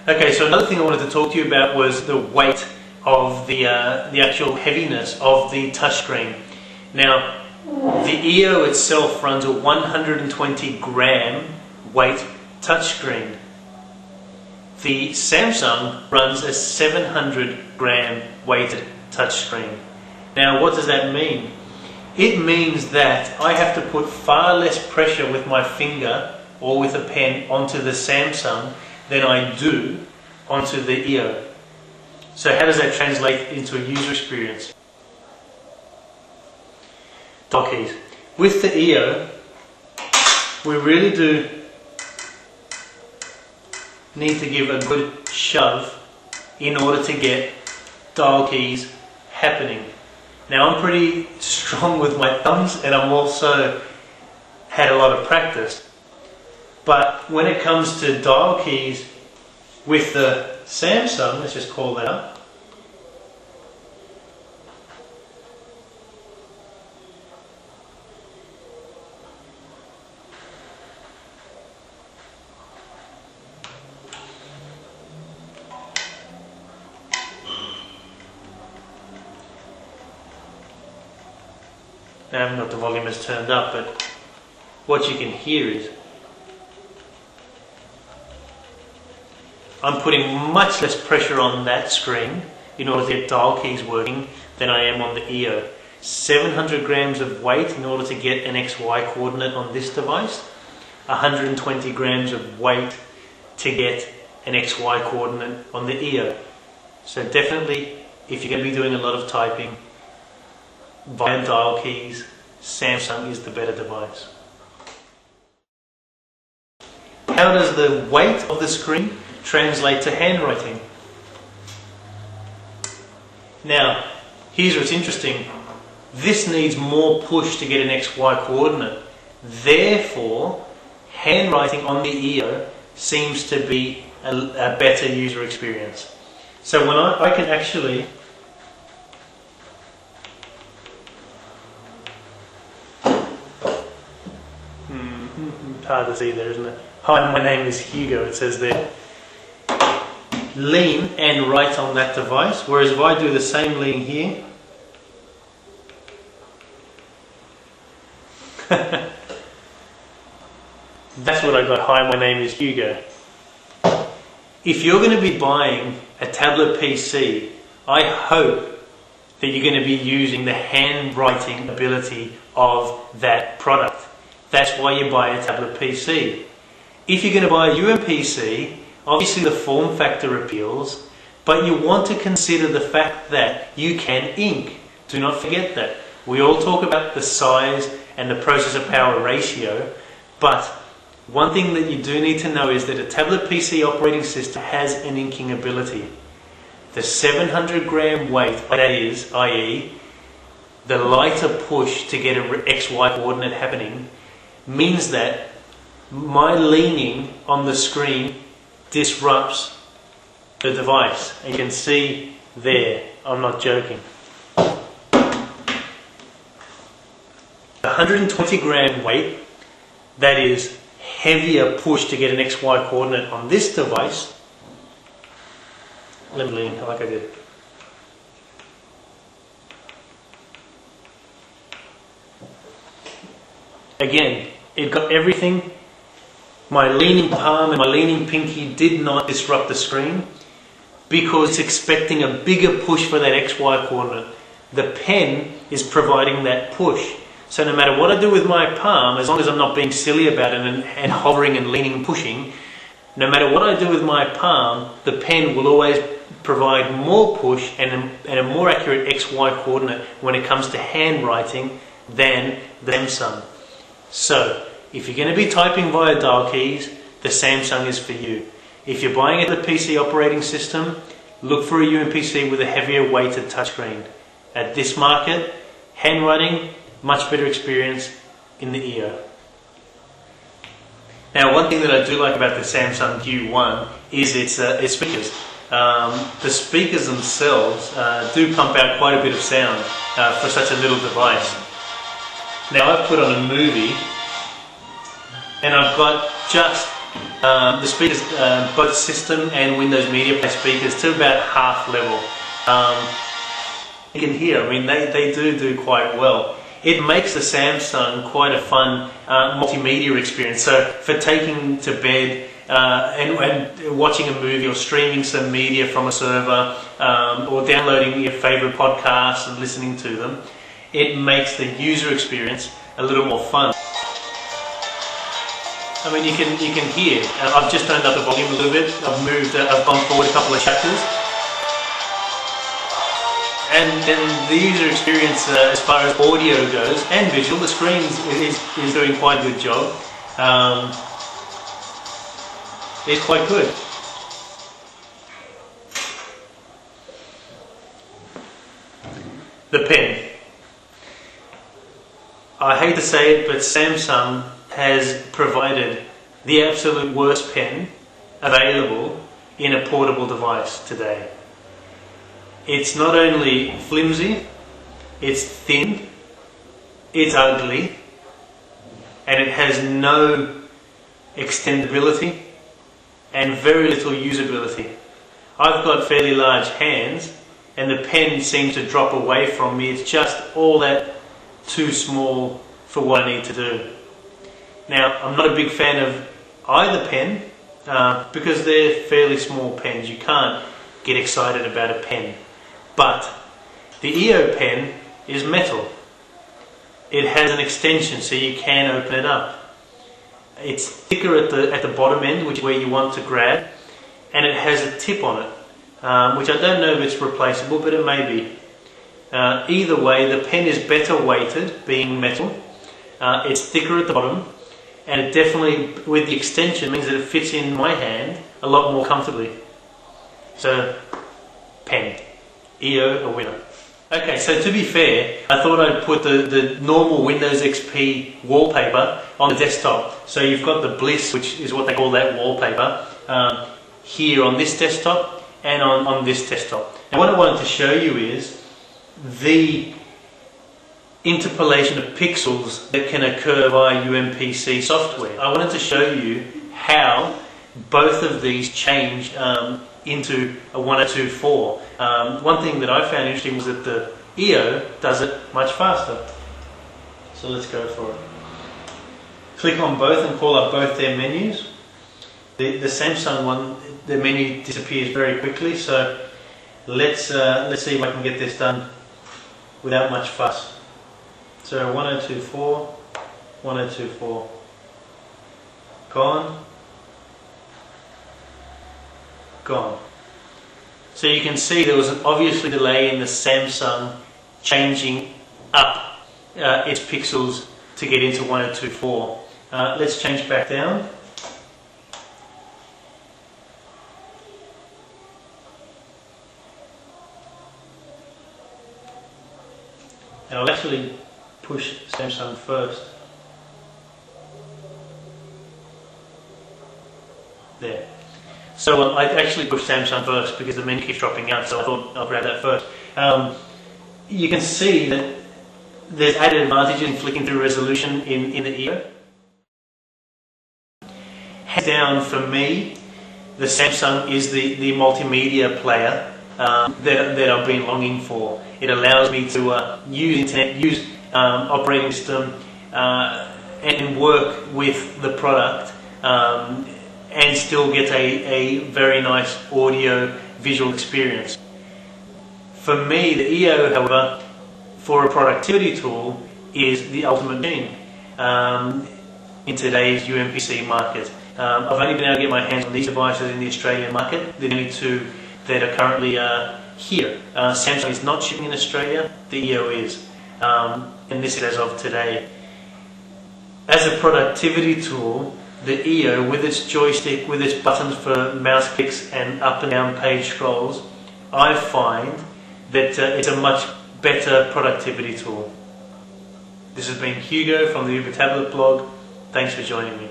Okay, so another thing I wanted to talk to you about was the weight of the actual heaviness of the touchscreen. Now, the EO itself runs a 120 gram weight touchscreen. The Samsung runs a 700 gram weighted touchscreen. Now, what does that mean? It means that I have to put far less pressure with my finger or with a pen onto the Samsung than I do onto the EO. So how does that translate into a user experience? Dial keys. With the EO, we really do need to give a good shove in order to get dial keys happening. Now, I'm pretty strong with my thumbs and I'm also had a lot of practice. But when it comes to dial keys with the Samsung, let's just call that up. Now I haven't got the volume as turned up, but what you can hear is I'm putting much less pressure on that screen in order to get dial keys working than I am on the EO. 700 grams of weight in order to get an XY coordinate on this device, 120 grams of weight to get an XY coordinate on the EO. So definitely, if you're going to be doing a lot of typing via dial keys, Samsung is the better device. How does the weight of the screen translate to handwriting? Now, here's what's interesting. This needs more push to get an XY coordinate. Therefore, handwriting on the EO seems to be a better user experience. So when I can actually hard to see there, isn't it? Hi, my name is Hugo, it says there. Lean and write on that device, whereas if I do the same lean here, that's what I got. Hi, my name is Hugo. If you're going to be buying a tablet PC, I hope that you're going to be using the handwriting ability of that product. That's why you buy a tablet PC. If you're going to buy a UMPC, obviously the form factor appeals, but you want to consider the fact that you can ink. Do not forget that. We all talk about the size and the processor power ratio, but one thing that you do need to know is that a tablet PC operating system has an inking ability. The 700 gram weight, that is, i.e. the lighter push to get an XY coordinate happening, means that my leaning on the screen disrupts the device. And you can see there, I'm not joking. 120 gram weight, that is heavier push to get an XY coordinate on this device. Let me lean like I did. Again, it got everything. My leaning palm and my leaning pinky did not disrupt the screen because it's expecting a bigger push for that XY coordinate. The pen is providing that push. So no matter what I do with my palm, as long as I'm not being silly about it and hovering and leaning and pushing, no matter what I do with my palm, the pen will always provide more push and a more accurate XY coordinate when it comes to handwriting than the Samsung. So, if you're going to be typing via dial keys, the Samsung is for you. If you're buying a PC operating system, look for a UMPC with a heavier weighted touchscreen. At this market, handwriting, much better experience in the EO. Now, one thing that I do like about the Samsung Q1 is its speakers. The speakers themselves do pump out quite a bit of sound for such a little device. Now I've put on a movie and I've got just the speakers, both system and Windows Media Player speakers, to about half level. You can hear, I mean, they do quite well. It makes the Samsung quite a fun multimedia experience. So for taking to bed and watching a movie or streaming some media from a server or downloading your favorite podcasts and listening to them, it makes the user experience a little more fun. I mean, you can hear. I've just turned up the volume a little bit. I've gone forward a couple of chapters. And the user experience as far as audio goes and visual, the screen is doing quite a good job. It's quite good. The pen. I hate to say it, but Samsung has provided the absolute worst pen available in a portable device today. It's not only flimsy, it's thin, it's ugly, and it has no extendability and very little usability. I've got fairly large hands and the pen seems to drop away from me. It's just all that too small for what I need to do. Now, I'm not a big fan of either pen because they're fairly small pens. You can't get excited about a pen. But the EO pen is metal. It has an extension so you can open it up. It's thicker at the bottom end, which is where you want to grab, and it has a tip on it, which I don't know if it's replaceable, but it may be. Either way, the pen is better weighted, being metal. It's thicker at the bottom, and it definitely, with the extension, means that it fits in my hand a lot more comfortably. So, pen. EO, a winner. Okay, so to be fair, I thought I'd put the normal Windows XP wallpaper on the desktop. So you've got the Bliss, which is what they call that wallpaper, here on this desktop and on this desktop. And what I wanted to show you is the interpolation of pixels that can occur via UMPC software. I wanted to show you how both of these change into a 1024. One thing that I found interesting was that the EO does it much faster. So let's go for it. Click on both and call up both their menus. The Samsung one, the menu disappears very quickly, so let's see if I can get this done without much fuss. So 1024, 1024, gone. Gone. So you can see there was an obviously delay in the Samsung changing up its pixels to get into 1024. Let's change back down. And I'll actually push Samsung first. There. So I actually pushed Samsung first because the menu keeps dropping out, so I thought I'll grab that first. You can see that there's added advantage in flicking through resolution in the EO. Hands down, for me, the Samsung is the multimedia player that I've been longing for. It allows me to use internet, use operating system, and work with the product. And still get a very nice audio visual experience. For me, the EO, however, for a productivity tool, is the ultimate machine in today's UMPC market. I've only been able to get my hands on these devices in the Australian market, the only two that are currently here. Samsung is not shipping in Australia, the EO is, and this is as of today. As a productivity tool, the EO, with its joystick, with its buttons for mouse clicks and up and down page scrolls, I find that it's a much better productivity tool. This has been Hugo from the Uber Tablet blog. Thanks for joining me.